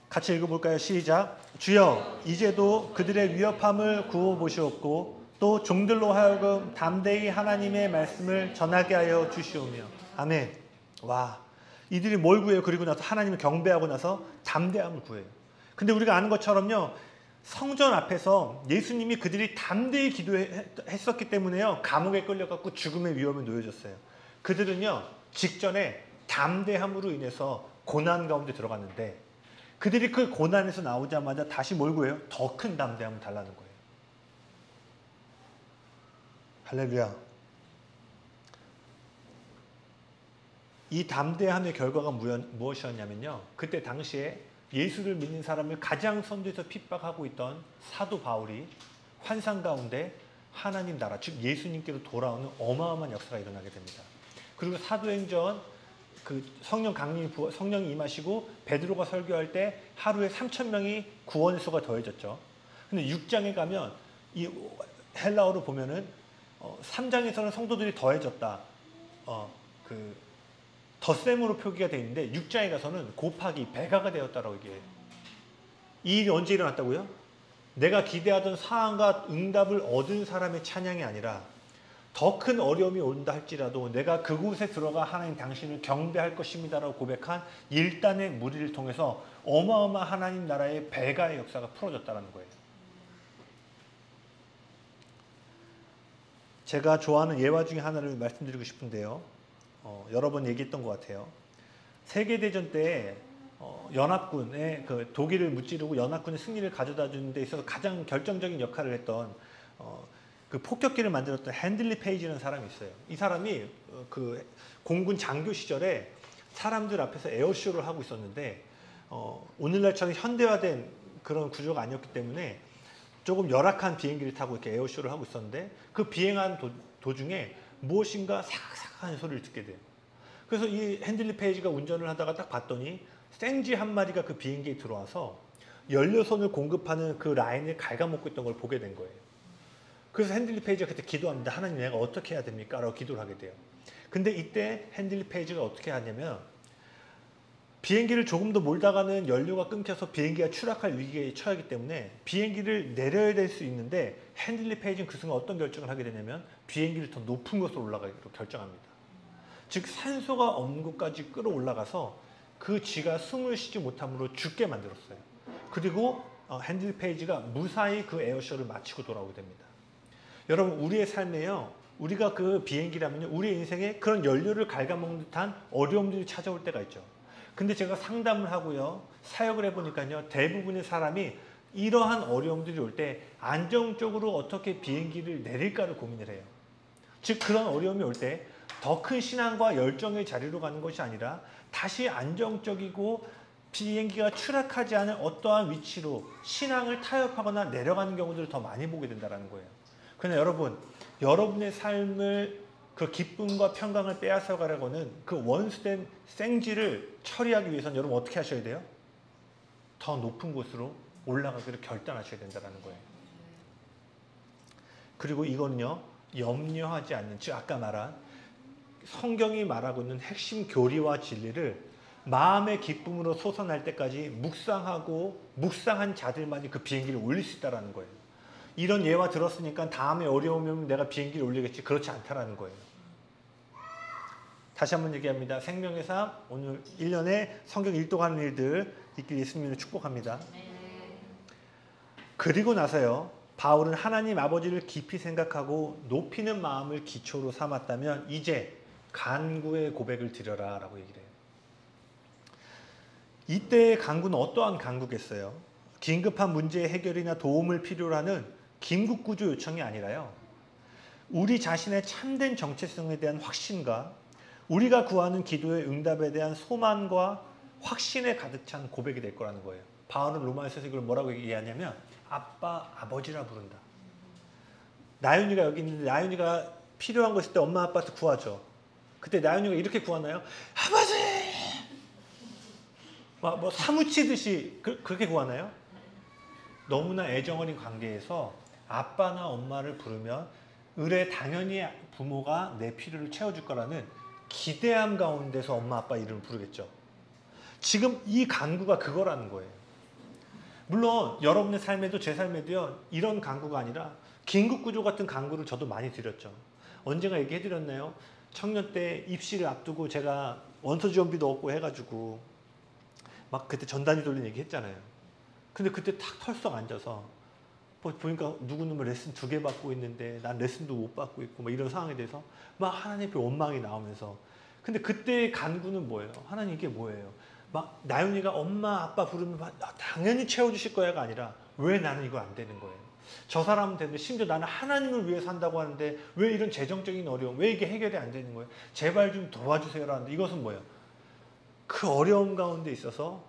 같이 읽어볼까요? 시작. 주여 이제도 그들의 위협함을 구워보시옵고 또 종들로 하여금 담대히 하나님의 말씀을 전하게 하여 주시오며. 아멘. 와, 이들이 뭘 구해요? 그리고 나서 하나님을 경배하고 나서 담대함을 구해요. 근데 우리가 아는 것처럼요. 성전 앞에서 예수님이 그들이 담대히 기도했었기 때문에요. 감옥에 끌려갖고 죽음의 위험에 놓여졌어요. 그들은요. 직전에 담대함으로 인해서 고난 가운데 들어갔는데 그들이 그 고난에서 나오자마자 다시 뭘 구해요? 더 큰 담대함을 달라는 거예요. 할렐루야. 이 담대함의 결과가 무엇이었냐면요. 그때 당시에 예수를 믿는 사람을 가장 선두에서 핍박하고 있던 사도 바울이 환상 가운데 하나님 나라, 즉 예수님께로 돌아오는 어마어마한 역사가 일어나게 됩니다. 그리고 사도행전 그 성령이 임하시고 베드로가 설교할 때 하루에 3,000명이 구원수가 더해졌죠. 근데 6장에 가면 이 헬라어로 보면은 3장에서는 성도들이 더해졌다. 덧셈으로 표기가 되어 있는데 6장에 가서는 곱하기 배가가 되었다라고 얘기해요. 이 일이 언제 일어났다고요? 내가 기대하던 사항과 응답을 얻은 사람의 찬양이 아니라 더 큰 어려움이 온다 할지라도 내가 그곳에 들어가 하나님 당신을 경배할 것입니다라고 고백한 일단의 무리를 통해서 어마어마한 하나님 나라의 배가의 역사가 풀어졌다는 거예요. 제가 좋아하는 예화 중에 하나를 말씀드리고 싶은데요. 여러 번 얘기했던 것 같아요. 세계대전 때 연합군의 독일을 무찌르고 연합군의 승리를 가져다 주는 데 있어서 가장 결정적인 역할을 했던 그 폭격기를 만들었던 핸들리 페이지라는 사람이 있어요. 이 사람이 그 공군 장교 시절에 사람들 앞에서 에어쇼를 하고 있었는데 오늘날처럼 현대화된 그런 구조가 아니었기 때문에 조금 열악한 비행기를 타고 이렇게 에어쇼를 하고 있었는데 그 비행한 도중에 무엇인가 사각사각하는 소리를 듣게 돼요. 그래서 이 핸들리 페이지가 운전을 하다가 딱 봤더니 생쥐 한 마리가 그 비행기에 들어와서 연료선을 공급하는 그 라인을 갉아먹고 있던 걸 보게 된 거예요. 그래서 핸들리 페이지가 그때 기도합니다. 하나님 내가 어떻게 해야 됩니까? 라고 기도를 하게 돼요. 근데 이때 핸들리 페이지가 어떻게 하냐면 비행기를 조금 더 몰다가는 연료가 끊겨서 비행기가 추락할 위기에 처하기 때문에 비행기를 내려야 될 수 있는데 핸들리 페이지는 그 순간 어떤 결정을 하게 되냐면 비행기를 더 높은 곳으로 올라가기로 결정합니다. 즉 산소가 없는 곳까지 끌어올라가서 그 쥐가 숨을 쉬지 못함으로 죽게 만들었어요. 그리고 핸들리 페이지가 무사히 그 에어쇼를 마치고 돌아오게 됩니다. 여러분 우리의 삶에요. 우리가 그 비행기라면요, 우리 인생에 그런 연료를 갉아먹는 듯한 어려움들이 찾아올 때가 있죠. 근데 제가 상담을 하고요, 사역을 해보니까요, 대부분의 사람이 이러한 어려움들이 올 때 안정적으로 어떻게 비행기를 내릴까를 고민을 해요. 즉 그런 어려움이 올 때 더 큰 신앙과 열정의 자리로 가는 것이 아니라 다시 안정적이고 비행기가 추락하지 않은 어떠한 위치로 신앙을 타협하거나 내려가는 경우들을 더 많이 보게 된다는 거예요. 그러나 여러분, 여러분의 삶을 그 기쁨과 평강을 빼앗아 가려고는 그 원수된 생쥐를 처리하기 위해서는 여러분 어떻게 하셔야 돼요? 더 높은 곳으로 올라가기를 결단하셔야 된다는 거예요. 그리고 이거는요, 염려하지 않는, 즉 아까 말한 성경이 말하고 있는 핵심 교리와 진리를 마음의 기쁨으로 솟아날 때까지 묵상하고 묵상한 자들만이 그 비행기를 올릴 수 있다는 거예요. 이런 예화 들었으니까 다음에 어려움이 오면 내가 비행기를 올리겠지, 그렇지 않다라는 거예요. 다시 한번 얘기합니다. 생명의 삶, 오늘 1년에 성경 일독하는 일들 있길 예수님을 축복합니다. 그리고 나서요, 바울은 하나님 아버지를 깊이 생각하고 높이는 마음을 기초로 삼았다면 이제 간구의 고백을 드려라 라고 얘기를 해요. 이때의 간구는 어떠한 간구겠어요? 긴급한 문제의 해결이나 도움을 필요로 하는 긴급구조 요청이 아니라요, 우리 자신의 참된 정체성에 대한 확신과 우리가 구하는 기도의 응답에 대한 소망과 확신에 가득 찬 고백이 될 거라는 거예요. 바울은 로마서에서 이걸 뭐라고 얘기하냐면 아빠, 아버지라 부른다. 나윤이가 여기 있는데 나윤이가 필요한 거 있을 때 엄마 아빠한테 구하죠. 그때 나윤이가 이렇게 구하나요? 아버지! 뭐 사무치듯이 그렇게 구하나요? 너무나 애정어린 관계에서 아빠나 엄마를 부르면 의뢰 당연히 부모가 내 필요를 채워줄 거라는 기대함 가운데서 엄마 아빠 이름을 부르겠죠. 지금 이 간구가 그거라는 거예요. 물론 여러분의 삶에도 제 삶에도요, 이런 간구가 아니라 긴급구조 같은 간구를 저도 많이 드렸죠. 언젠가 얘기해드렸나요? 청년 때 입시를 앞두고 제가 원서 지원비도 없고 해가지고 막 그때 전단지 돌린 얘기 했잖아요. 근데 그때 탁 털썩 앉아서 보니까 누구는 레슨 2개 받고 있는데 난 레슨도 못 받고 있고 막 이런 상황에 대해서 막 하나님 앞에 원망이 나오면서, 근데 그때의 간구는 뭐예요? 하나님 이게 뭐예요? 막 나윤이가 엄마 아빠 부르면 당연히 채워주실 거야가 아니라 왜 나는 이거 안 되는 거예요? 저 사람은 되는데 심지어 나는 하나님을 위해 산다고 하는데 왜 이런 재정적인 어려움, 왜 이게 해결이 안 되는 거예요? 제발 좀 도와주세요라는데 이것은 뭐예요? 그 어려움 가운데 있어서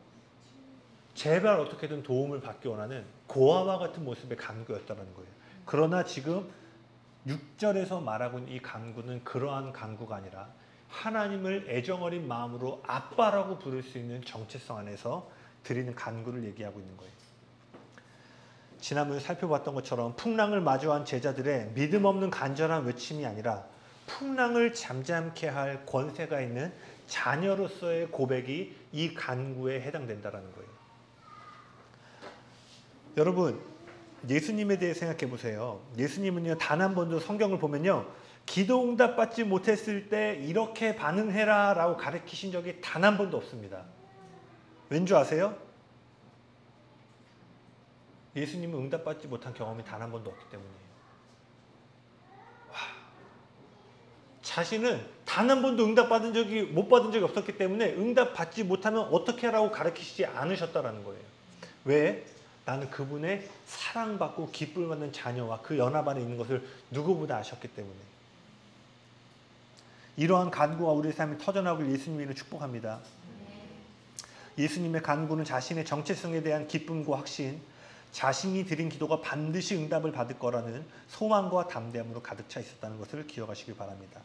제발 어떻게든 도움을 받기 원하는 고아와 같은 모습의 간구였다는 거예요. 그러나 지금 6절에서 말하고 있는 이 간구는 그러한 간구가 아니라 하나님을 애정어린 마음으로 아빠라고 부를 수 있는 정체성 안에서 드리는 간구를 얘기하고 있는 거예요. 지난번에 살펴봤던 것처럼 풍랑을 마주한 제자들의 믿음 없는 간절한 외침이 아니라 풍랑을 잠잠케 할 권세가 있는 자녀로서의 고백이 이 간구에 해당된다는 거예요. 여러분, 예수님에 대해 생각해 보세요. 예수님은요, 단 한 번도 성경을 보면요, 기도 응답 받지 못했을 때 이렇게 반응해라 라고 가르치신 적이 단 한 번도 없습니다. 왠 줄 아세요? 예수님은 응답받지 못한 경험이 단 한 번도 없기 때문이에요. 자신은 단 한 번도 못 받은 적이 없었기 때문에 응답받지 못하면 어떻게 하라고 가르치시지 않으셨다는 거예요. 왜? 나는 그분의 사랑받고 기쁨을 받는 자녀와 그 연합 안에 있는 것을 누구보다 아셨기 때문에. 이러한 간구가 우리 삶에 터져나오길 예수님을 축복합니다. 예수님의 간구는 자신의 정체성에 대한 기쁨과 확신, 자신이 드린 기도가 반드시 응답을 받을 거라는 소망과 담대함으로 가득 차 있었다는 것을 기억하시길 바랍니다.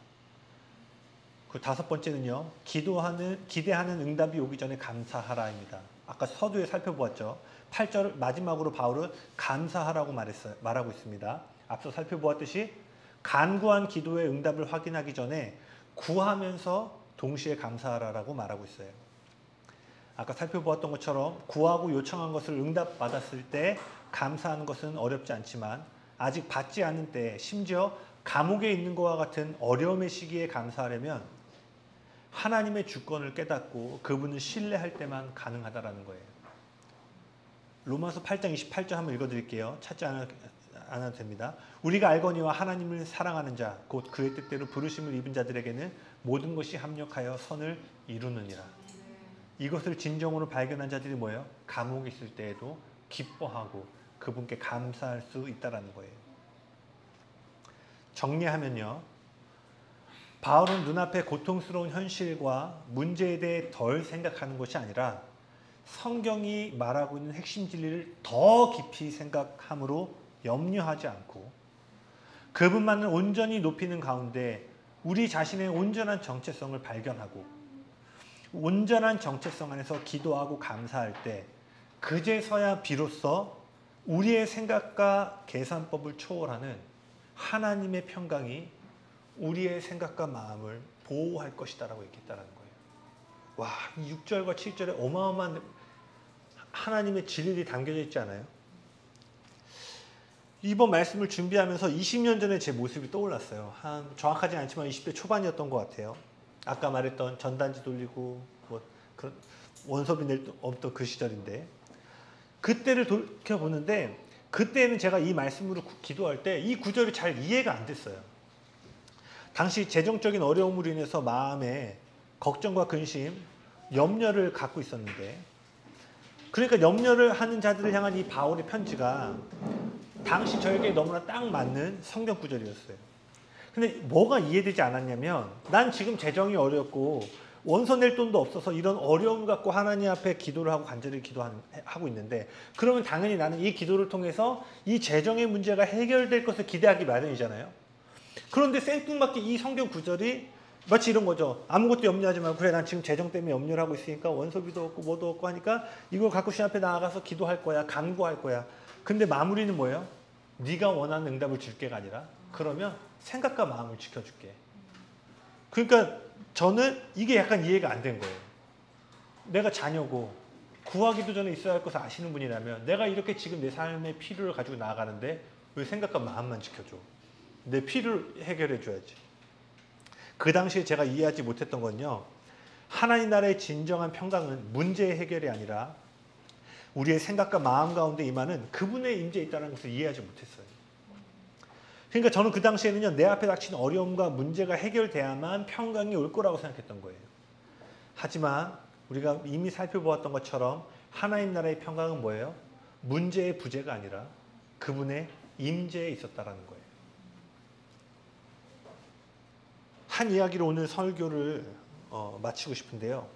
그 5번째는요, 기대하는 응답이 오기 전에 감사하라입니다. 아까 서두에 살펴보았죠. 8절 마지막으로 바울은 감사하라고 말하고 있습니다. 앞서 살펴보았듯이 간구한 기도의 응답을 확인하기 전에 구하면서 동시에 감사하라고 말하고 있어요. 아까 살펴보았던 것처럼 구하고 요청한 것을 응답받았을 때 감사하는 것은 어렵지 않지만 아직 받지 않은 때, 심지어 감옥에 있는 것과 같은 어려움의 시기에 감사하려면 하나님의 주권을 깨닫고 그분을 신뢰할 때만 가능하다라는 거예요. 로마서 8장 28절 한번 읽어드릴게요. 찾지 않아도 됩니다. 우리가 알거니와 하나님을 사랑하는 자, 곧 그의 뜻대로 부르심을 입은 자들에게는 모든 것이 합력하여 선을 이루느니라. 이것을 진정으로 발견한 자들이 뭐예요? 감옥에 있을 때에도 기뻐하고 그분께 감사할 수 있다는 거예요. 정리하면요, 바울은 눈앞의 고통스러운 현실과 문제에 대해 덜 생각하는 것이 아니라 성경이 말하고 있는 핵심 진리를 더 깊이 생각함으로 염려하지 않고 그분만을 온전히 높이는 가운데 우리 자신의 온전한 정체성을 발견하고 온전한 정체성 안에서 기도하고 감사할 때 그제서야 비로소 우리의 생각과 계산법을 초월하는 하나님의 평강이 우리의 생각과 마음을 보호할 것이다라고 얘기했다는 거예요. 와, 6절과 7절에 어마어마한 하나님의 진리들이 담겨져 있지 않아요? 이번 말씀을 준비하면서 20년 전에 제 모습이 떠올랐어요. 정확하지 않지만 20대 초반이었던 것 같아요. 아까 말했던 전단지 돌리고 뭐 그런 원서비 낼 없던 그 시절인데, 그때를 돌이켜보는데 그때는 제가 이 말씀으로 기도할 때 이 구절이 잘 이해가 안 됐어요. 당시 재정적인 어려움으로 인해서 마음에 걱정과 근심, 염려를 갖고 있었는데, 그러니까 염려를 하는 자들을 향한 이 바울의 편지가 당시 저에게 너무나 딱 맞는 성경 구절이었어요. 근데 뭐가 이해되지 않았냐면, 난 지금 재정이 어렵고 원서 낼 돈도 없어서 이런 어려움 갖고 하나님 앞에 기도를 하고 간절히 기도하고 있는데, 그러면 당연히 나는 이 기도를 통해서 이 재정의 문제가 해결될 것을 기대하기 마련이잖아요. 그런데 생뚱맞게 이 성경 구절이 마치 이런 거죠. 아무것도 염려하지 말고, 그래 난 지금 재정 때문에 염려를 하고 있으니까 원서비도 없고 뭐도 없고 하니까 이걸 갖고 신 앞에 나아가서 기도할 거야, 간구할 거야. 근데 마무리는 뭐예요? 네가 원하는 응답을 줄게가 아니라, 그러면 생각과 마음을 지켜줄게. 그러니까 저는 이게 약간 이해가 안 된 거예요. 내가 자녀고 구하기도 전에 있어야 할 것을 아시는 분이라면 내가 이렇게 지금 내 삶의 필요를 가지고 나아가는데 왜 생각과 마음만 지켜줘? 내 필요를 해결해 줘야지. 그 당시에 제가 이해하지 못했던 건요, 하나님 나라의 진정한 평강은 문제의 해결이 아니라 우리의 생각과 마음 가운데 임하는 그분의 임재에 있다는 것을 이해하지 못했어요. 그러니까 저는 그 당시에는요, 내 앞에 닥친 어려움과 문제가 해결돼야만 평강이 올 거라고 생각했던 거예요. 하지만 우리가 이미 살펴보았던 것처럼 하나님 나라의 평강은 뭐예요? 문제의 부재가 아니라 그분의 임재에 있었다라는 거예요. 한 이야기로 오늘 설교를 마치고 싶은데요.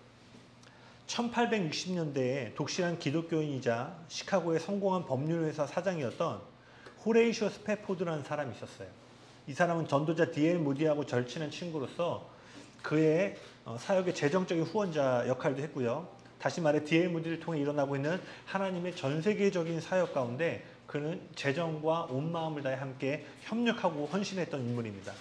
1860년대에 독실한 기독교인이자 시카고의 성공한 법률회사 사장이었던 호레이쇼 스패포드라는 사람이 있었어요. 이 사람은 전도자 D.L. 무디하고 절친한 친구로서 그의 사역의 재정적인 후원자 역할도 했고요. 다시 말해 D.L. 무디를 통해 일어나고 있는 하나님의 전 세계적인 사역 가운데 그는 재정과 온 마음을 다해 함께 협력하고 헌신했던 인물입니다.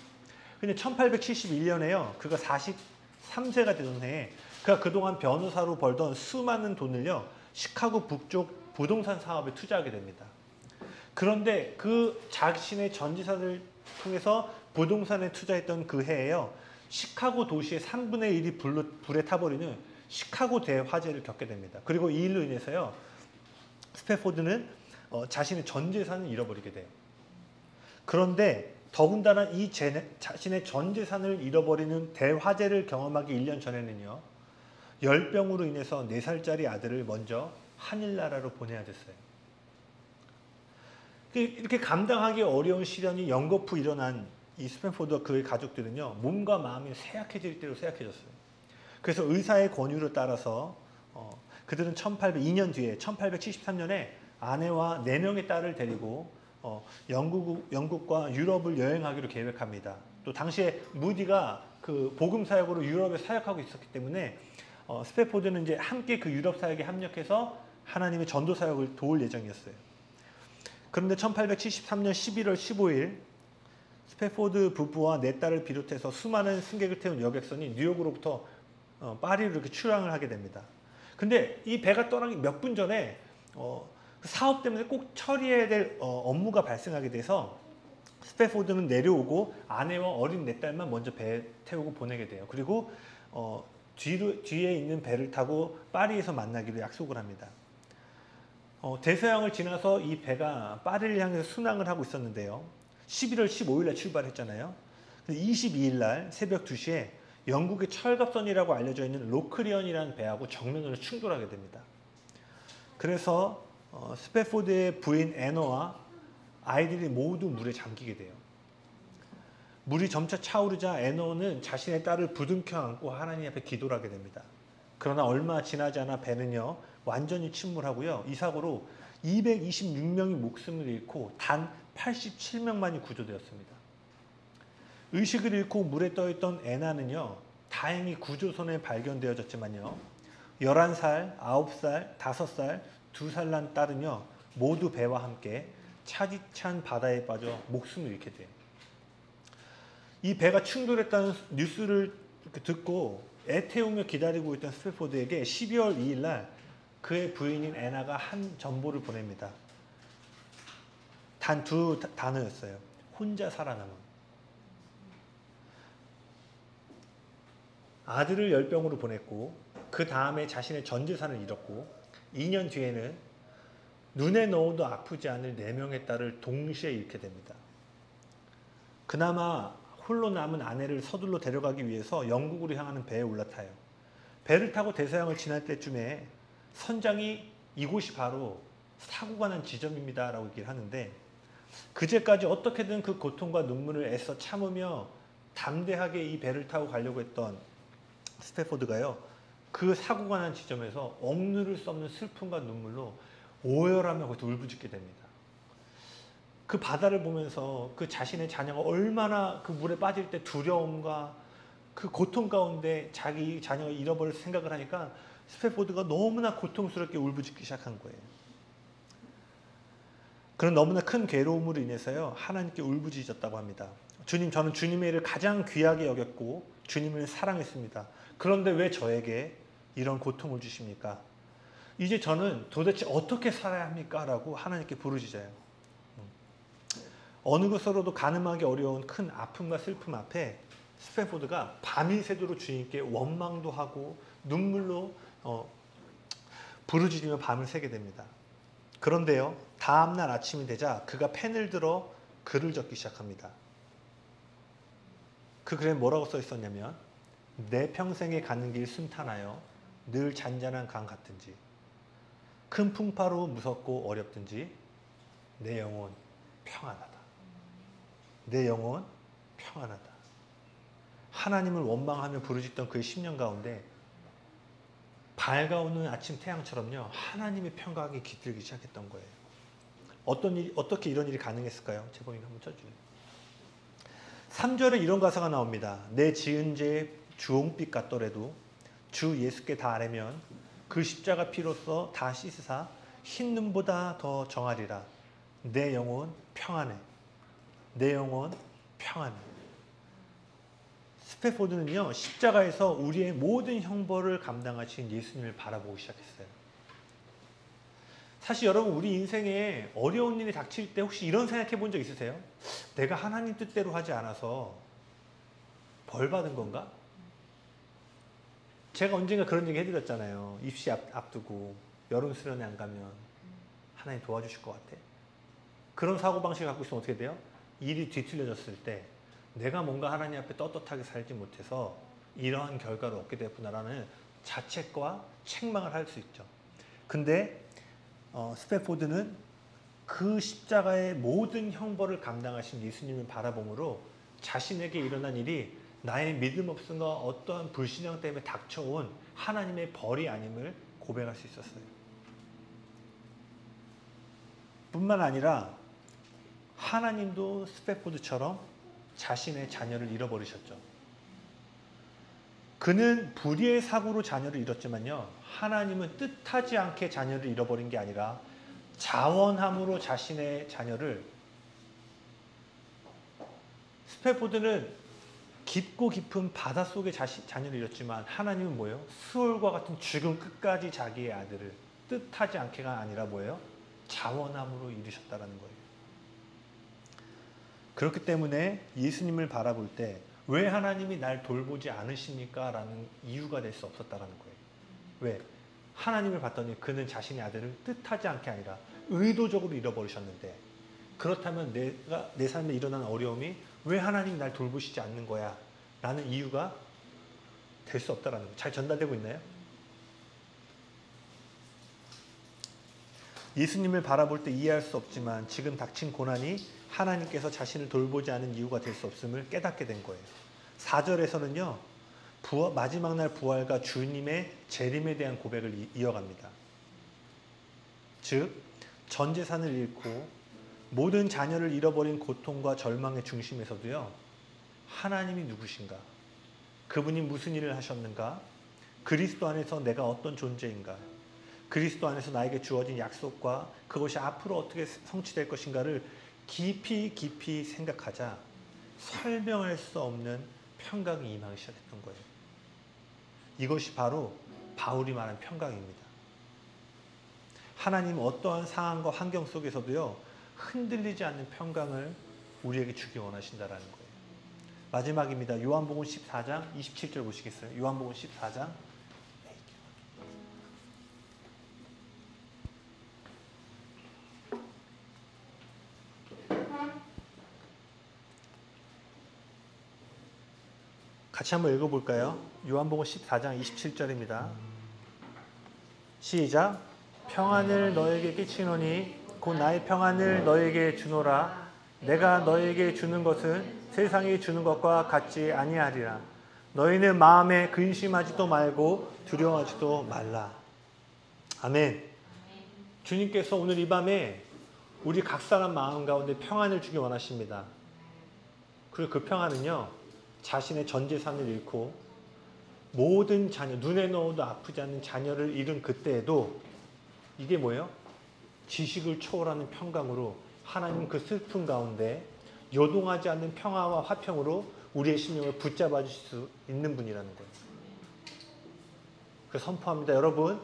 근데 1871년에요. 그가 43세가 되던 해에 그가 그동안 변호사로 벌던 수많은 돈을요, 시카고 북쪽 부동산 사업에 투자하게 됩니다. 그런데 그 자신의 전 재산을 통해서 부동산에 투자했던 그 해에요, 시카고 도시의 3분의 1이 불에 타버리는 시카고 대화재를 겪게 됩니다. 그리고 이 일로 인해서요, 스패포드는 자신의 전 재산을 잃어버리게 돼요. 그런데 더군다나 이 자신의 전 재산을 잃어버리는 대화재를 경험하기 1년 전에는요, 열병으로 인해서 4살짜리 아들을 먼저 하늘나라로 보내야 됐어요. 이렇게 감당하기 어려운 시련이 연거푸 일어난 이 스탠포드와 그의 가족들은요, 몸과 마음이 쇠약해질 대로 쇠약해졌어요. 그래서 의사의 권유를 따라서 그들은 2년 뒤에 1873년에 아내와 4명의 딸을 데리고 영국과 유럽을 여행하기로 계획합니다. 또 당시에 무디가 그 복음 사역으로 유럽에 사역하고 있었기 때문에 스패포드는 이제 함께 그 유럽 사역에 합력해서 하나님의 전도 사역을 도울 예정이었어요. 그런데 1873년 11월 15일 스패포드 부부와 4딸을 비롯해서 수많은 승객을 태운 여객선이 뉴욕으로부터 파리로 이렇게 출항을 하게 됩니다. 근데 이 배가 떠나기 몇 분 전에 사업 때문에 꼭 처리해야 될 업무가 발생하게 돼서 스패포드는 내려오고 아내와 어린 4딸만 먼저 배에 태우고 보내게 돼요. 그리고 뒤에 있는 배를 타고 파리에서 만나기로 약속을 합니다. 대서양을 지나서 이 배가 파리를 향해서 순항을 하고 있었는데요. 11월 15일 날 출발했잖아요. 22일 날 새벽 2시에 영국의 철갑선이라고 알려져 있는 로크리언이라는 배하고 정면으로 충돌하게 됩니다. 그래서 스패포드의 부인 애너와 아이들이 모두 물에 잠기게 돼요. 물이 점차 차오르자 애너는 자신의 딸을 부둥켜 안고 하나님 앞에 기도를 하게 됩니다. 그러나 얼마 지나지 않아 배는요 완전히 침몰하고요. 이 사고로 226명이 목숨을 잃고 단 87명만이 구조되었습니다. 의식을 잃고 물에 떠있던 애나는요 다행히 구조선에 발견되어졌지만요 11살, 9살, 5살, 2살 난 딸은요 모두 배와 함께 차디찬 바다에 빠져 목숨을 잃게 돼요. 이 배가 충돌했다는 뉴스를 듣고 애태우며 기다리고 있던 스패포드에게 12월 2일 날 그의 부인인 애나가 한 전보를 보냅니다. 단 두 단어였어요. 혼자 살아남은. 아들을 열병으로 보냈고 그 다음에 자신의 전 재산을 잃었고 2년 뒤에는 눈에 넣어도 아프지 않을 4명의 딸을 동시에 잃게 됩니다. 그나마 홀로 남은 아내를 서둘러 데려가기 위해서 영국으로 향하는 배에 올라타요. 배를 타고 대서양을 지날 때쯤에 선장이 이곳이 바로 사고가 난 지점입니다 라고 얘기를 하는데 그제까지 어떻게든 그 고통과 눈물을 애써 참으며 담대하게 이 배를 타고 가려고 했던 스패포드가요 그 사고가 난 지점에서 억누를 수 없는 슬픔과 눈물로 오열하며 거기서 울부짖게 됩니다. 그 바다를 보면서 그 자신의 자녀가 얼마나 그 물에 빠질 때 두려움과 그 고통 가운데 자기 자녀가 잃어버릴 생각을 하니까 스패포드가 너무나 고통스럽게 울부짖기 시작한 거예요. 그런 너무나 큰 괴로움으로 인해서요 하나님께 울부짖었다고 합니다. 주님, 저는 주님의 일을 가장 귀하게 여겼고 주님을 사랑했습니다. 그런데 왜 저에게 이런 고통을 주십니까? 이제 저는 도대체 어떻게 살아야 합니까? 라고 하나님께 부르짖어요. 어느 것으로도 가늠하기 어려운 큰 아픔과 슬픔 앞에 스패포드가 밤이 새도록 주님께 원망도 하고 눈물로 부르짖으며 밤을 새게 됩니다. 그런데요 다음날 아침이 되자 그가 펜을 들어 글을 적기 시작합니다. 그 글에 뭐라고 써 있었냐면 내 평생에 가는 길 순탄하여 늘 잔잔한 강 같든지 큰 풍파로 무섭고 어렵든지 내 영혼 평안하다. 내 영혼 평안하다. 하나님을 원망하며 부르짖던 그의 10년 가운데 밝아오는 아침 태양처럼요 하나님의 평강이 깃들기 시작했던 거예요. 어떻게 이런 일이 가능했을까요? 재범이가 한번 쳐주세요. 3절에 이런 가사가 나옵니다. 내 지은 죄 주홍빛 같더라도 주 예수께 다 아뢰면 그 십자가 피로써 다 씻으사 흰 눈보다 더 정하리라. 내 영혼 평안해. 내 영혼 평안해. 스패포드는요 십자가에서 우리의 모든 형벌을 감당하신 예수님을 바라보기 시작했어요. 사실 여러분 우리 인생에 어려운 일이 닥칠 때 혹시 이런 생각해 본 적 있으세요? 내가 하나님 뜻대로 하지 않아서 벌 받은 건가? 제가 언젠가 그런 얘기 해드렸잖아요. 입시 앞두고 여름 수련회 안 가면 하나님 도와주실 것 같아. 그런 사고방식 갖고 있으면 어떻게 돼요? 일이 뒤틀려졌을 때 내가 뭔가 하나님 앞에 떳떳하게 살지 못해서 이러한 결과를 얻게 됐구나라는 자책과 책망을 할 수 있죠. 근데 스패포드는 그 십자가의 모든 형벌을 감당하신 예수님을 바라봄으로 자신에게 일어난 일이 나의 믿음 없음과 어떠한 불신앙 때문에 닥쳐온 하나님의 벌이 아님을 고백할 수 있었어요. 뿐만 아니라 하나님도 스패포드처럼 자신의 자녀를 잃어버리셨죠. 그는 불의의 사고로 자녀를 잃었지만요. 하나님은 뜻하지 않게 자녀를 잃어버린 게 아니라 자원함으로 자신의 자녀를 스패포드는 깊고 깊은 바닷속에 자녀를 잃었지만 하나님은 뭐예요? 수월과 같은 죽음 끝까지 자기의 아들을 뜻하지 않게가 아니라 뭐예요? 자원함으로 이루셨다는 거예요. 그렇기 때문에 예수님을 바라볼 때 왜 하나님이 날 돌보지 않으십니까? 라는 이유가 될 수 없었다는 거예요. 왜? 하나님을 봤더니 그는 자신의 아들을 뜻하지 않게 아니라 의도적으로 잃어버리셨는데, 그렇다면 내 삶에 일어난 어려움이 왜 하나님이 날 돌보시지 않는 거야? 라는 이유가 될 수 없다라는 거. 잘 전달되고 있나요? 예수님을 바라볼 때 이해할 수 없지만 지금 닥친 고난이 하나님께서 자신을 돌보지 않은 이유가 될 수 없음을 깨닫게 된 거예요. 4절에서는요. 마지막 날 부활과 주님의 재림에 대한 고백을 이어갑니다. 즉 전 재산을 잃고 모든 자녀를 잃어버린 고통과 절망의 중심에서도요. 하나님이 누구신가? 그분이 무슨 일을 하셨는가? 그리스도 안에서 내가 어떤 존재인가? 그리스도 안에서 나에게 주어진 약속과 그것이 앞으로 어떻게 성취될 것인가를 깊이 생각하자 설명할 수 없는 평강이 임하기 시작했던 거예요. 이것이 바로 바울이 말한 평강입니다. 하나님은 어떠한 상황과 환경 속에서도요, 흔들리지 않는 평강을 우리에게 주기 원하신다라는 거예요. 마지막입니다. 요한복음 14장 27절 보시겠어요? 요한복음 14장. 같이 한번 읽어볼까요? 요한복음 14장 27절입니다. 시작. 평안을 너에게 끼치노니 곧 나의 평안을 너에게 주노라. 내가 너에게 주는 것은 세상이 주는 것과 같지 아니하리라. 너희는 마음에 근심하지도 말고 두려워하지도 말라. 아멘. 주님께서 오늘 이 밤에 우리 각 사람 마음 가운데 평안을 주기 원하십니다. 그리고 그 평안은요, 자신의 전 재산을 잃고 모든 자녀, 눈에 넣어도 아프지 않는 자녀를 잃은 그때에도 이게 뭐예요? 지식을 초월하는 평강으로 하나님 그 슬픔 가운데 요동하지 않는 평화와 화평으로 우리의 심령을 붙잡아 주실 수 있는 분이라는 거예요. 그래서 선포합니다. 여러분,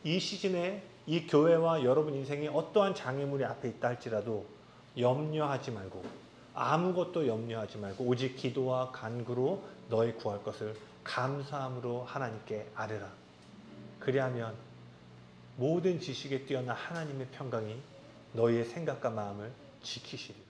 이 시즌에 이 교회와 여러분 인생에 어떠한 장애물이 앞에 있다 할지라도 염려하지 말고, 아무것도 염려하지 말고 오직 기도와 간구로 너희 구할 것을 감사함으로 하나님께 아뢰라. 그리하면 모든 지식에 뛰어난 하나님의 평강이 너희의 생각과 마음을 지키시리라.